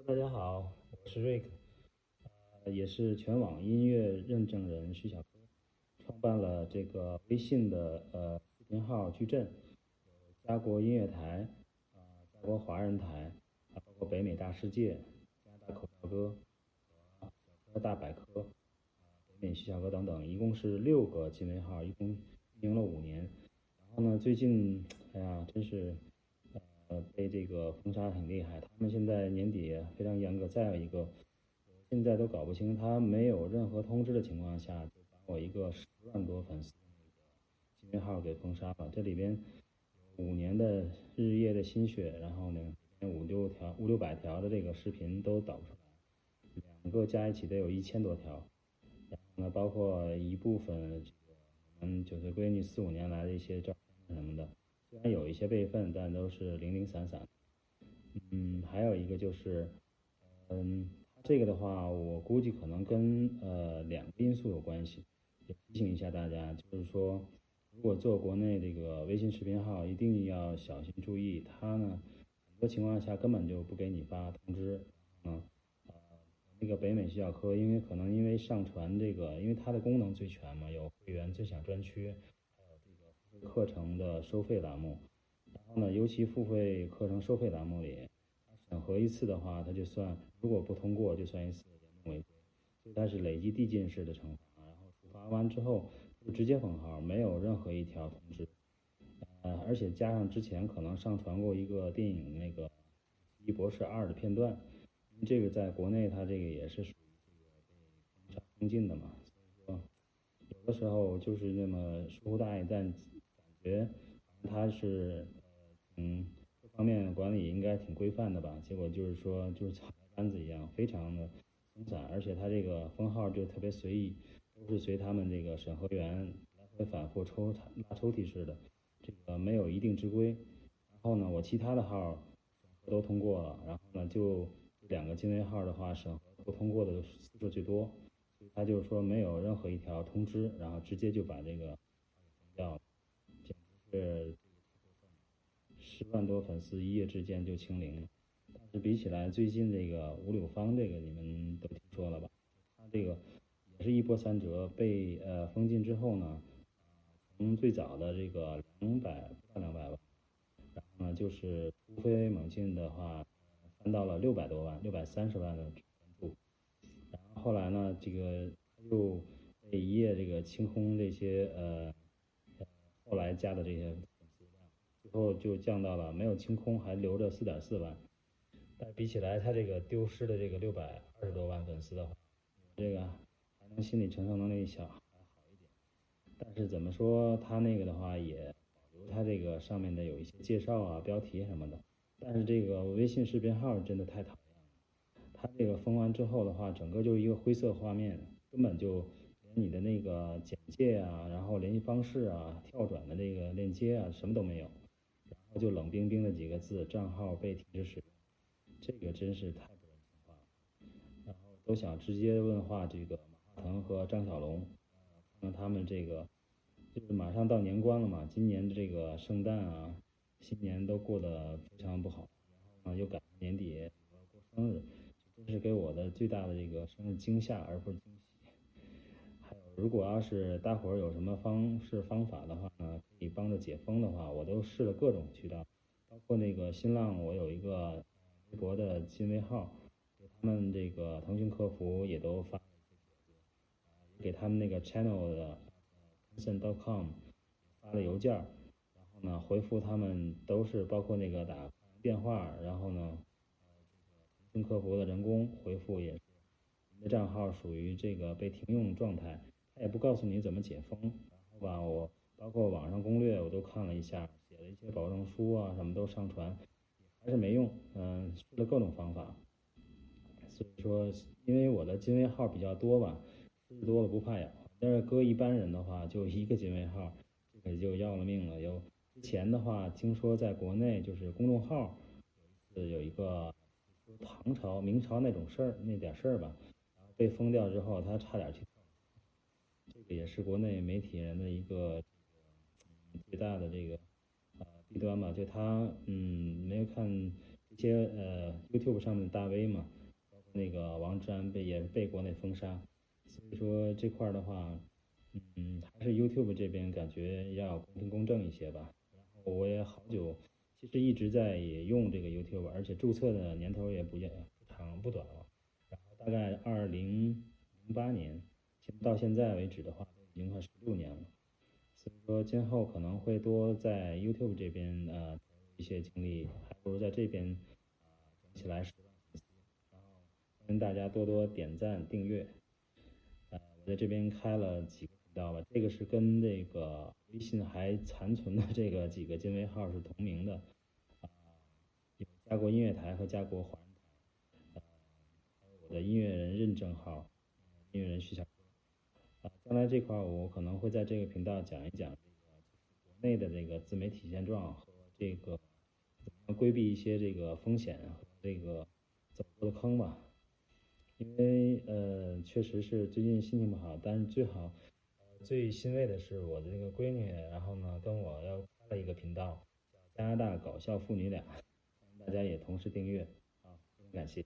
大家好，我是瑞克，也是全网音乐认证人徐小科，创办了这个微信的视频号矩阵，有家国音乐台，家国华人台，包括北美大世界、加拿大口哨歌、小科大百科、北美徐小科等等，一共是6个金微号，一共运营了5年。然后呢，最近哎呀，真是被这个封杀挺厉害。他们现在年底非常严格，再有一个，我现在都搞不清，他没有任何通知的情况下，就把我一个10万多粉丝的那个新微号给封杀了。这里边有5年的日夜的心血，然后呢，五六百条的这个视频都导出来，2个加一起得有1000多条。然后呢，包括一部分这个我们就是闺女4、5年来的一些照片什么的，虽然有一些备份，但都是零零散散。还有一个就是，它这个的话，我估计可能跟2个因素有关系，也提醒一下大家，就是说，如果做国内这个微信视频号，一定要小心注意，它呢很多情况下根本就不给你发通知，嗯，那个北美徐小科，可能因为上传这个，因为它的功能最全嘛，有会员最享专区，还有这个付费课程的收费栏目。然后呢，尤其付费课程收费栏目里，它审核一次的话，它就算如果不通过，就算一次严重违规，所以它是累积递进式的惩罚。然后处罚完之后，就直接封号，没有任何一条通知。而且加上之前可能上传过一个电影那个《奇异博士2》的片段，因为这个在国内它这个也是属于这个被封杀封禁的嘛，所以说有的时候就是那么疏忽大意，但感觉他是各方面管理应该挺规范的吧，结果就是说就是草台班子一样，非常的松散，而且他这个封号就特别随意，都是随他们这个审核员来回反复拉抽屉似的，这个没有一定之规。然后呢，我其他的号审核都通过了，然后呢就这2个金微号的话，审核不通过的次数最多，所以他就是说没有任何一条通知，然后直接就把这个封掉了，简直是10万多粉丝一夜之间就清零了。但是比起来，最近这个吴柳芳这个你们都听说了吧？他这个也是一波三折，被封禁之后呢，从最早的这个不到200万，然后呢就是突飞猛进的话，翻到了600多万，630万的关注。然后后来呢，这个他又被一夜这个清空这些后来加的这些粉丝量，最后就降到了没有清空，还留着4.4万。但比起来，他这个丢失的这个620多万粉丝的话，这个还能心理承受能力还好一点。但是怎么说，他那个的话也保留他这个上面的有一些介绍啊、标题什么的。但是这个微信视频号真的太讨厌了，它这个封完之后的话，整个就是一个灰色画面，根本就连你的那个简介啊，然后联系方式啊、跳转的这个链接啊，什么都没有，然后就冷冰冰的几个字：账号被停止使用。这个真是太不人性化了。然后都想直接问话这个马化腾和张小龙，看看他们这个就是马上到年关了嘛，今年的这个圣诞啊、新年都过得非常不好，然后呢又赶上年底我要过生日，这真是给我的最大的这个生日惊吓，而不是惊喜。还有，如果要是大伙儿有什么方法的话呢，可以帮着解封的话，我都试了各种渠道，包括那个新浪，我有一个微博的新微号，给他们这个腾讯客服也都发了一些帖子，也给他们那个 channel 的 tencent.com 发了邮件儿，然后呢回复他们都是包括那个打电话，然后呢，腾讯客服的人工回复也是。你的账号属于这个被停用状态，他也不告诉你怎么解封。然后吧，我包括网上攻略我都看了一下，写了一些保证书啊，什么都上传，还是没用。试了各种方法，所以说，因为我的金微号比较多吧，狮子多了不怕咬。但是搁一般人的话，就一个金微号，这个就要了命了。之前的话，听说在国内就是公众号有一个说唐朝、明朝那种事儿，那点事儿吧，然后被封掉之后，他差点去跳楼，这个也是国内媒体人的一个最大的这个弊端吧，就他没有看这些YouTube 上面的大 V 嘛，包括那个王志安也被国内封杀，所以说这块的话，还是 YouTube 这边感觉要公平公正一些吧。然后我也好久，其实一直在也用这个 YouTube，而且注册的年头也不长不短了。然后大概2008年，到现在为止的话，都已经快16年了。所以说今后可能会多在 YouTube 这边投入一些精力，还不如在这边整起来10万粉丝。然后欢迎大家多多点赞订阅。我在这边开了几个频道吧，这个是跟这个微信还残存的这个几个金微号是同名的，有家国音乐台和家国华人台，还有我的音乐人认证号，音乐人徐小哥。将来这块我可能会在这个频道讲一讲这个就是国内的这个自媒体现状和这个怎么样规避一些这个风险和这个走过的坑吧。因为确实是最近心情不好，但是最欣慰的是我的这个闺女，然后呢跟我要开了一个频道，叫加拿大搞笑父女俩，欢迎大家也同时订阅啊，非常感谢。